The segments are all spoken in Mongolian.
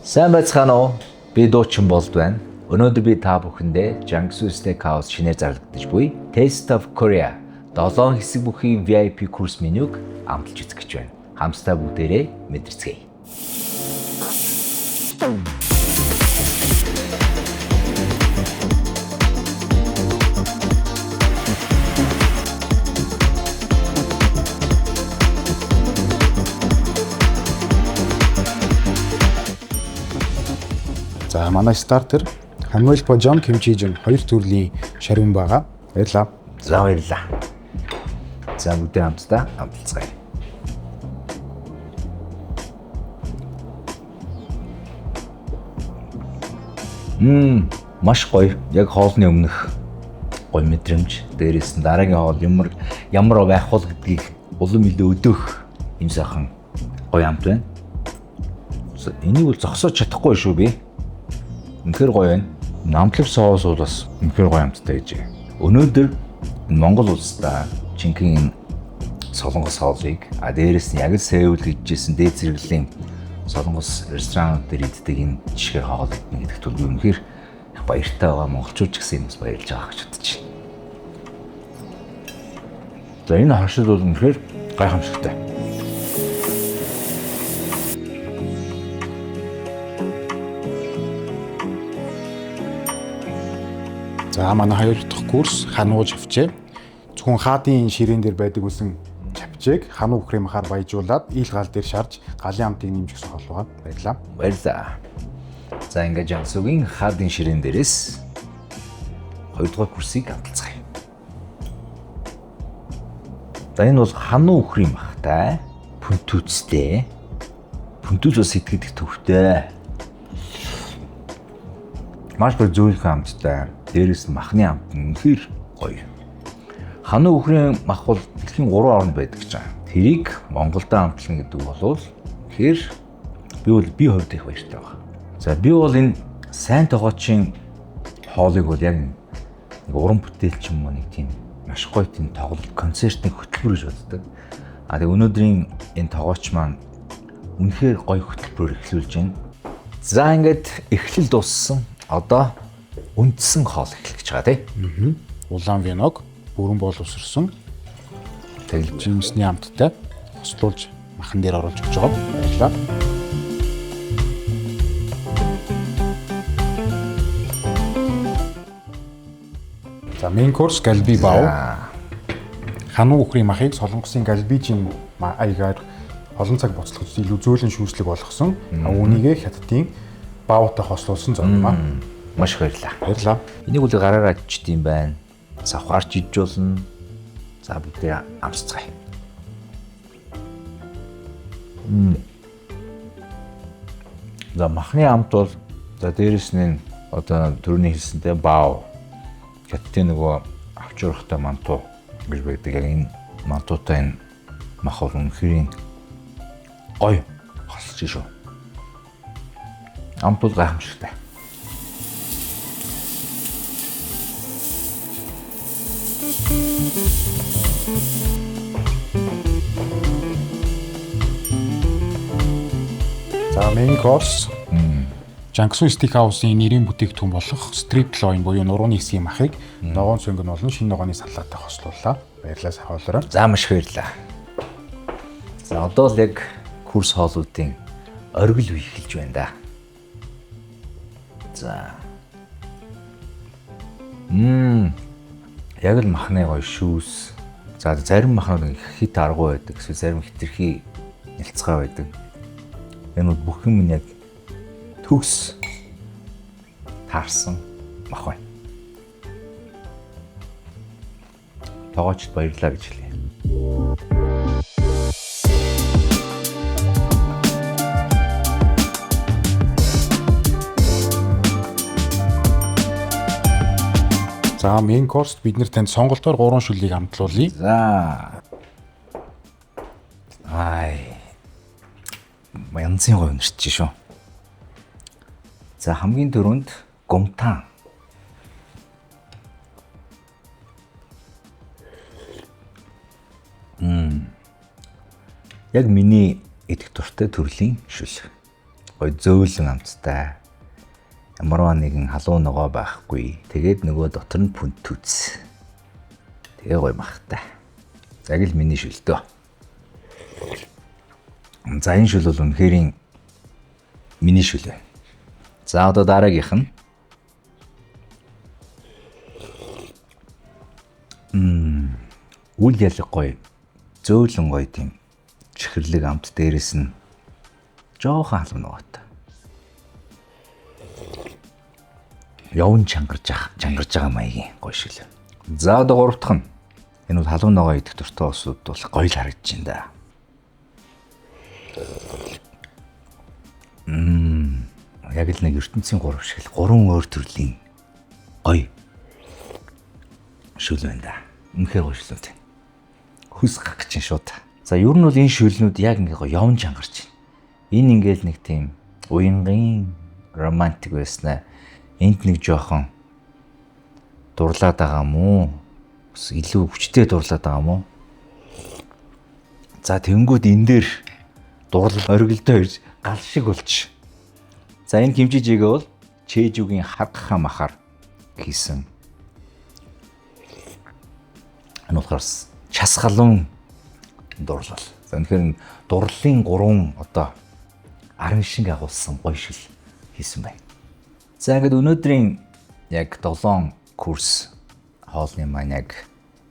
Сайн байцгаана уу? Би Дуучин Болд байна. Өнөөдөр би та бүхэндээ Jiangsu Steakhouse шинээр зарлагдаж буй Taste of Korea 7 хэсэг бүхий VIP курс менюг амталж үзэх гэж байна. Хамтдаа бүгдээрээ мэдэрцгээе. За манай стартер Хамвел Божон Кимчижин хоёр төрлийн шаргун байгаа. Баярлалаа. За баярлалаа. За бүгдээ хамтдаа амталцгаая. Маш гоё. Яг хоолны өмнөх гоё мэдрэмж. Дээрээс нь дараагийн хоол ямар байх вэ гэдгийг улам илүү өдөөх юм сайхан гоё амт байна. Энийг бол зогсоож чадахгүй шүү би. Үнэхээр гоё байна. Намтлаг соус бол бас үнэхээр гоё амттай гэж. Өнөөдөр Монгол улсдаа жинхэнэ солонгос хоолыг дээрээс нь яг л Сеул гэжсэн дээд зэрэглэлийн солонгос ресторанууд дээр иддэг энэ жишгээр хоол идэх гэдэгт бол үнэхээр их баяртай байгаа монголчууд ч гэсэн юмс баярлж байгаа гэж бодож байна. За энэ хашид бол үнэхээр гайхамшигтай. За манай хоёр дахь курс ханууж авчээ. Зөвхөн хаадын ширээн дээр байдаг үсэн чавчээг хануу кремээр баяжуулаад ил гал дээр шарж галын амтыг нэмж өгсөн хоол байгаа. Баярлалаа. Баярлалаа. За ингээд Jiangsu-гийн хаадын ширээн дээрээс 2 дугаар курсыг амталцгаая. За энэ бол хануу крем багтай. Пүнтүүцтэй. Пүнтүүц бас итгэдэг төвхтэй. Маш гоё зөөлхөн амттай. Дээрээс нь махны амт үнэхээр гоё. Хануу үхрийн мах бол дэлхийн 3 орнд байдаг гэж байна. Тэрийг Монголд амтлана гэдэг бол тэгэхээр би хувьд их баяртай байна. За би бол энэ сайн тогоочийн хоолыг бол яг нэг уран бүтээлч юм уу нэг тийм маш гоё тийм тоглолт концертын хөтөлбөр гэж боддог. Тэгээ өнөөдрийн энэ тогооч маань үнэхээр гоё хөтөлбөрөөр эхлүүлж байна. За ингээд эхлэл дууссан. Одоо үндсэн хоол эхлэх гэж байгаа тийм. Улаан виног бүрэн боловсрсон тэгэл жимсний амттай хослуулж махан дээр оруулж өгч байгаа. Баярлалаа. За main course галби баав. Хануу үхрийн махыг солонгосын галбижийн аягаар олон цаг буцалгаж илүү зөөлөн шүүслэг болгосон. Үүнийгээ хятадын баавтай хослуулсан зам ба. Маш их баярлалаа. Баярлалаа. Энийг үл гараараа ичд юм байна. Савхаарч иж болно. За бүгдээ амсцгаая. За махны амт бол за дээрэс нь одоо түрүүний хэлсэнтэй баав. Хятадын нөгөө авч урахтай мантуу гэж байдаг. Яг энэ мантуутай энэ мах бол үнэхээр гоё хосч шүү. Амт бол гайхамшигтай. За main course Jiangsu Steakhouse-ийн нэрийн бүтээгдэхүүн болох strip loin буюу нурууны хэсгийн махыг ногоон цөнгө нь болон шинэ ногооны салаатай хослууллаа. Баярлалаа сахиолороо. За маш их баярлалаа. За одоо л яг курс хоолуудын оргил үе эхэлж байна да. За. Яг л махны гоё шүүс. За зарим махнууд хит аргуу байдаг. Эсвэл зарим хитрхи нэлцгай байдаг. Энэ бүх юм яг төгс таарсан мах байна. Тогоочд баярлалаа гэж хэлье. За main course бид нэр танд сонголтоор 3 шүлгийг амтлуулъя. За. Янзын гоё өнөрч шүү. За хамгийн түрүүнд гомтан. Яг миний идэх дуртай төрлийн шүлэг. гоё зөөлөн амттай. Ямарваа нэгэн халуун ногоо байхгүй. Тэгээд нөгөө дотор нь пүнт түз. Тэгээ гоё махтай. За яг л миний шүлтөө. За энэ шүл бол үнэхээр миний шүл байна. За одоо дараагийнх нь. Үл ялэг гоё. Зөөлөн гоё тийм чихэрлэг амт дээрээс нь жоохон халуун ногоотой. Явн чангарж байгаа маягийн гоё шүл. За одоо гурав дахь нь. Энэ бол халуун ногоо идэх дуртай усуд бол гоё л харагдаж байна да. Яг л нэг ертөнцийн гурав шиг л 3 өөр төрлийн гоё шүл байна да. Үнэхээр гоё шүлүүд. Хүс гах гэж шууд. За ер нь бол энэ шүлнүүд яг ингээ гоё явн чангарч байна. Энэ ингээл нэг тийм уянгын романтик байснаа. Энд нэг жоохон дурлаад байгаа мó? Илүү хүчтэй дурлаад байгаа мó? За тэнгүүд энэ дээр дурлал оргилдоо ирж гал шиг болчих. За энэ кимчижигээ бол Чэжүүгийн хагха махаар хийсэн. Энэ болохоор час халуун дурлал. За үнэхээр дурлалын 3 одоо арын шиг агуулсан гоё шил хийсэн байна. За ингээд өнөөдрийн яг 7 курс хоолны маань яг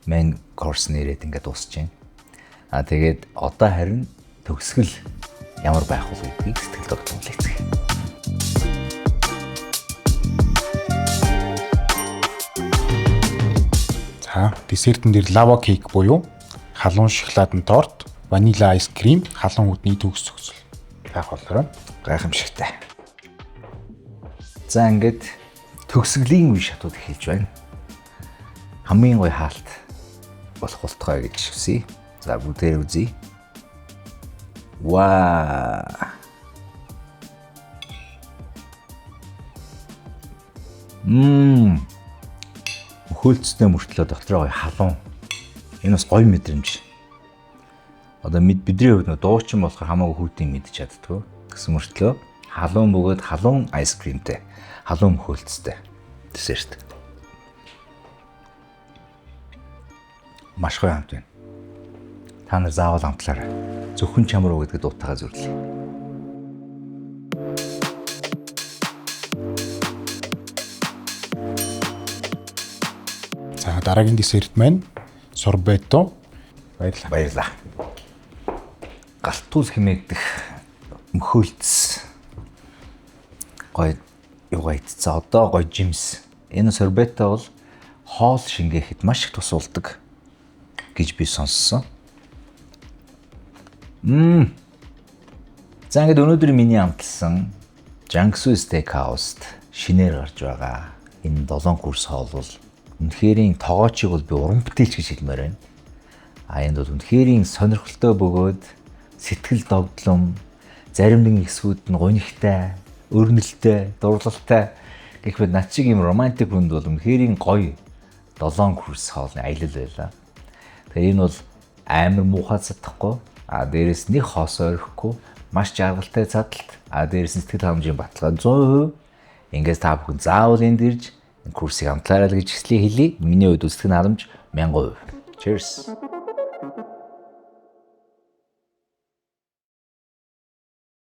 main course нэрээд ингээд дуусч байна. Тэгээд одоо харин төгсгөл ямар байх вэ гэдгийг сэтгэл тогтоомлцгий. За десертэн дээр лава кейк буюу халуун шоколадын торт, ванила айс крим, халуун үдний төгс зохицол байх болороо Гайхамшигтай. За ингээд төгсгөлийн үе шатууд эхэлж байна. Хамгийн гоё хаалт болох болтгой гэж хүсье. За бүгдээр үзье. Ваа. Хөлцтэй мөртлөө дотроо гоё халуун. Энэ бас гоё мэдрэмж. Одоо бидний хувьд нөө дуучин болохоор хамаагүй хүүтийн мэдж чаддгүй. Тэгсэн мөртлөө халуун бөгөөд халуун айс кримтэй, халуун хөлцтэй десерт. Маш гоё хамт байна. Та нар заавал амтлаарай. Зөвхөн чамруу гэдэг дуутайгаа зүрлэе. За дараагийн десерт маань сорбето. Баярлалаа. Галтуул хэмээгдэх мөхөлц. Гоё юугаа идцээ. Одоо гоё жимс. Энэ сорбето бол хоол шингээхэд маш их тус болдог гэж би сонссон. За ингээд өнөөдөр миний амтлсан Jiangsu Steakhouse-д шинээр гарч байгаа. Энэ 7 курс хоол бол үнэхэрийн тоогоочийг бол би уран бүтээлч гэж хэлмээр байна. Энд бол үнэхэрийн сонирхолтой бөгөөд сэтгэл догдлом, зарим нэгэн хэсгүүд нь гонигтай, өрнөлттэй, дурлалтай гэх мэт над шиг юм романтик хүнд бол үнэхэрийн гоё 7 курс хоолны аялал байлаа. Тэгээ энэ бол амар муухай цадахгүй, дээрээс нэг хоос ойрхгүй, маш жаргалтай цадалт, дээрээс нь сэтгэл хангамжийн баталгаа 100%. Ингээс та бүхэн заавал энд ирж курсыг амтлаарай гэж хэлье. Миний хувьд үздэг халамж 1000%. Cheers.